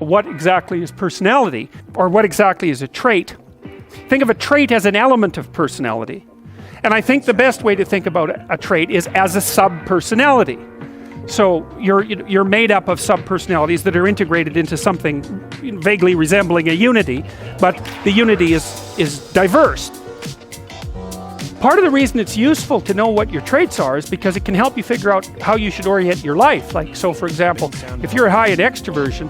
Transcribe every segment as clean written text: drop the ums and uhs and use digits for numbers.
What exactly is personality? Or what exactly is a trait? Think of a trait as an element of personality. And I think the best way to think about a trait is as a sub-personality. So you're made up of sub-personalities that are integrated into something vaguely resembling a unity, but the unity is diverse. Part of the reason it's useful to know what your traits are is because it can help you figure out how you should orient your life. Like, so for example, if you're high in extroversion,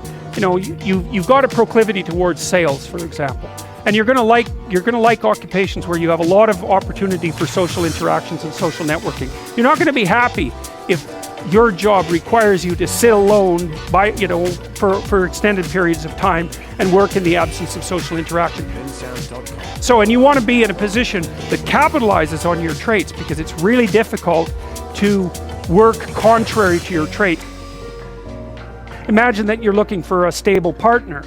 you've got a proclivity towards sales, for example. And you're gonna like occupations where you have a lot of opportunity for social interactions and social networking. You're not gonna be happy if your job requires you to sit alone for extended periods of time and work in the absence of social interaction. So, and you want to be in a position that capitalizes on your traits, because it's really difficult to work contrary to your trait. Imagine that you're looking for a stable partner,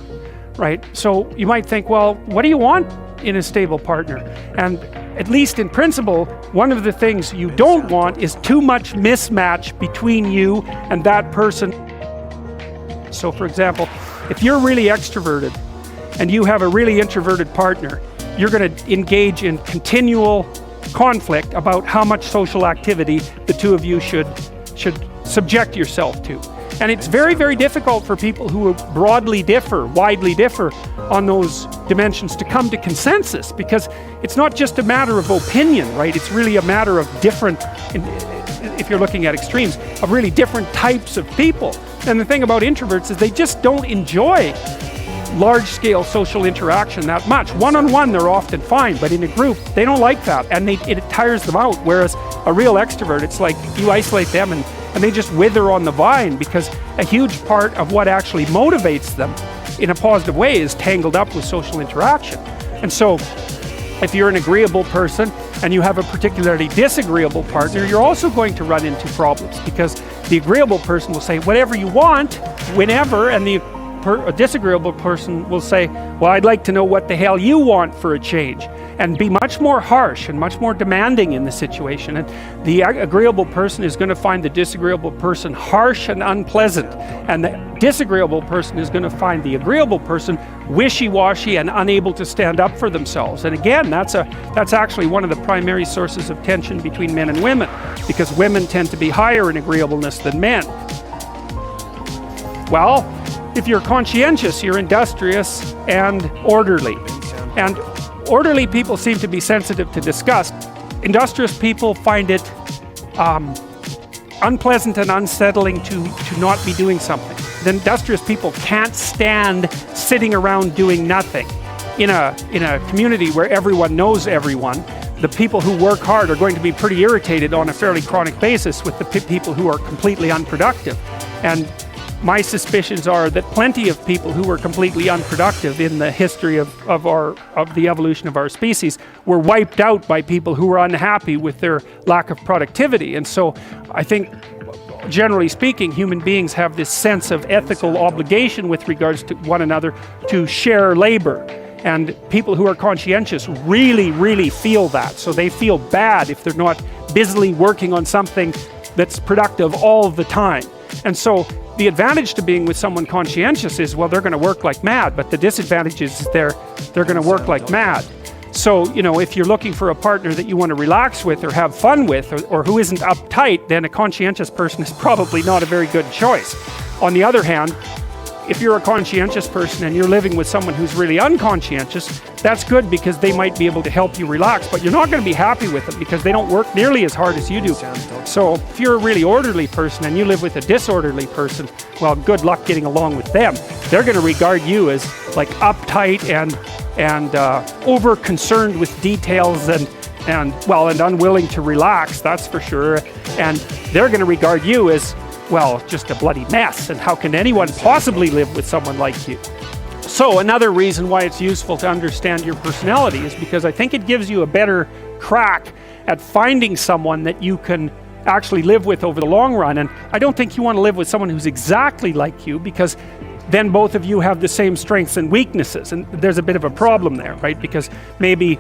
right? So you might think, well, what do you want in a stable partner? And at least in principle, one of the things you don't want is too much mismatch between you and that person. So for example, if you're really extroverted and you have a really introverted partner, you're going to engage in continual conflict about how much social activity the two of you should subject yourself to. And it's very, very difficult for people who widely differ on those dimensions to come to consensus, because it's not just a matter of opinion, right? It's really a matter of different, if you're looking at extremes, of really different types of people. And the thing about introverts is they just don't enjoy large-scale social interaction that much. One-on-one they're often fine, but in a group they don't like that, and it tires them out. Whereas a real extrovert, it's like you isolate them and they just wither on the vine, because a huge part of what actually motivates them in a positive way is tangled up with social interaction. And so if you're an agreeable person and you have a particularly disagreeable partner, you're also going to run into problems, because the agreeable person will say whatever you want whenever, and a disagreeable person will say, well, I'd like to know what the hell you want for a change, and be much more harsh and much more demanding in the situation. And the agreeable person is going to find the disagreeable person harsh and unpleasant, and the disagreeable person is going to find the agreeable person wishy-washy and unable to stand up for themselves. And again, that's actually one of the primary sources of tension between men and women, because women tend to be higher in agreeableness than men. Well, if you're conscientious, you're industrious and orderly. And orderly people seem to be sensitive to disgust. Industrious people find it unpleasant and unsettling to not be doing something. The industrious people can't stand sitting around doing nothing. In a community where everyone knows everyone, the people who work hard are going to be pretty irritated on a fairly chronic basis with the people who are completely unproductive. And my suspicions are that plenty of people who were completely unproductive in the history of the evolution of our species were wiped out by people who were unhappy with their lack of productivity. And so I think, generally speaking, human beings have this sense of ethical obligation with regards to one another to share labor. And people who are conscientious really, really feel that. So they feel bad if they're not busily working on something that's productive all the time. And so the advantage to being with someone conscientious is, well, they're going to work like mad, but the disadvantage is they're going to work like mad. So, if you're looking for a partner that you want to relax with or have fun with, or who isn't uptight, then a conscientious person is probably not a very good choice. On the other hand, if you're a conscientious person and you're living with someone who's really unconscientious, that's good, because they might be able to help you relax, but you're not going to be happy with them because they don't work nearly as hard as you do. So if you're a really orderly person and you live with a disorderly person, well, good luck getting along with them. They're going to regard you as like uptight and over concerned with details and unwilling to relax, that's for sure. And they're going to regard you as, well, just a bloody mess, and how can anyone possibly live with someone like you? So another reason why it's useful to understand your personality is because I think it gives you a better crack at finding someone that you can actually live with over the long run. And I don't think you want to live with someone who's exactly like you, because then both of you have the same strengths and weaknesses, and there's a bit of a problem there, right? Because maybe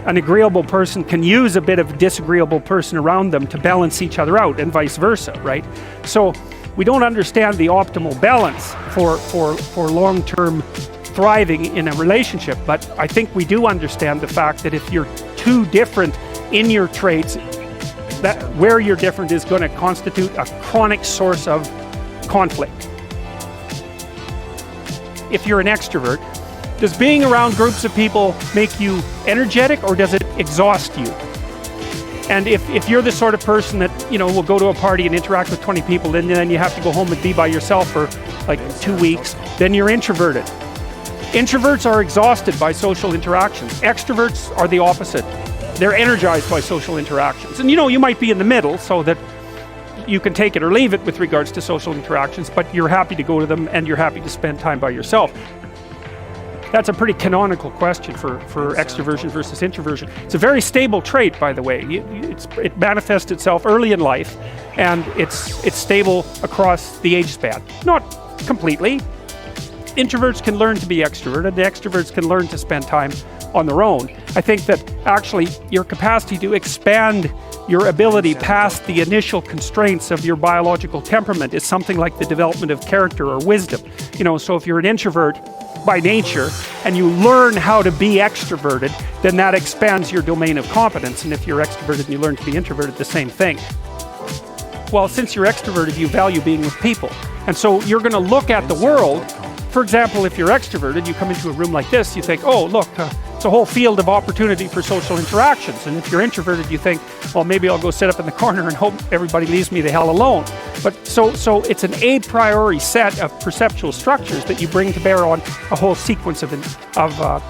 an agreeable person can use a bit of a disagreeable person around them to balance each other out, and vice versa, right? So we don't understand the optimal balance for long-term thriving in a relationship, but I think we do understand the fact that if you're too different in your traits, that where you're different is going to constitute a chronic source of conflict. If you're an extrovert, does being around groups of people make you energetic, or does it exhaust you? And if you're the sort of person that, you know, will go to a party and interact with 20 people, and then you have to go home and be by yourself for like 2 weeks, then you're introverted. Introverts are exhausted by social interactions. Extroverts are the opposite. They're energized by social interactions. And you know, you might be in the middle, so that you can take it or leave it with regards to social interactions, but you're happy to go to them and you're happy to spend time by yourself. That's a pretty canonical question for extroversion versus introversion. It's a very stable trait, by the way. It manifests itself early in life, and it's stable across the age span. Not completely. Introverts can learn to be extroverted, the extroverts can learn to spend time on their own. I think that actually your capacity to expand your ability past the initial constraints of your biological temperament is something like the development of character or wisdom. You know, so if you're an introvert by nature and you learn how to be extroverted, then that expands your domain of competence. And if you're extroverted and you learn to be introverted, the same thing. Well, since you're extroverted, you value being with people. And so you're going to look at the world. For example, if you're extroverted, you come into a room like this, you think, oh, look, it's a whole field of opportunity for social interactions. And if you're introverted, you think, well, maybe I'll go sit up in the corner and hope everybody leaves me the hell alone. But so it's an a priori set of perceptual structures that you bring to bear on a whole sequence of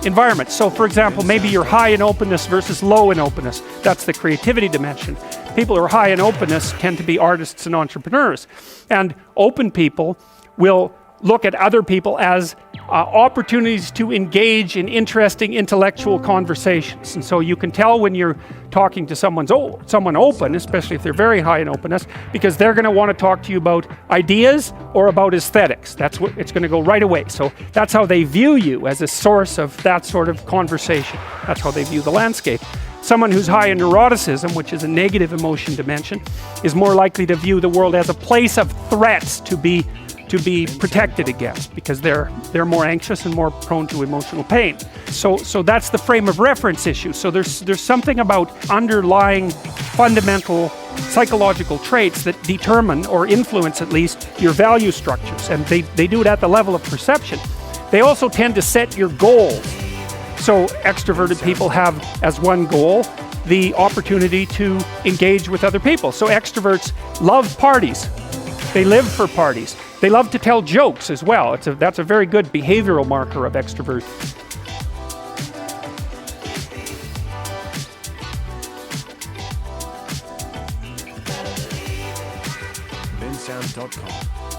environments. So for example, maybe you're high in openness versus low in openness. That's the creativity dimension. People who are high in openness tend to be artists and entrepreneurs. And open people will look at other people as opportunities to engage in interesting intellectual conversations. And so you can tell when you're talking to someone open, especially if they're very high in openness, because they're going to want to talk to you about ideas or about aesthetics. That's what it's going to go right away. So that's how they view you, as a source of that sort of conversation. That's how they view the landscape. Someone who's high in neuroticism, which is a negative emotion dimension, is more likely to view the world as a place of threats to be protected against, because they're more anxious and more prone to emotional pain. So that's the frame of reference issue. So there's something about underlying fundamental psychological traits that determine or influence at least your value structures, and they do it at the level of perception. They also tend to set your goals. So extroverted people have as one goal the opportunity to engage with other people. So extroverts love parties. They live for parties. They love to tell jokes as well. That's a very good behavioral marker of extroversion. bensound.com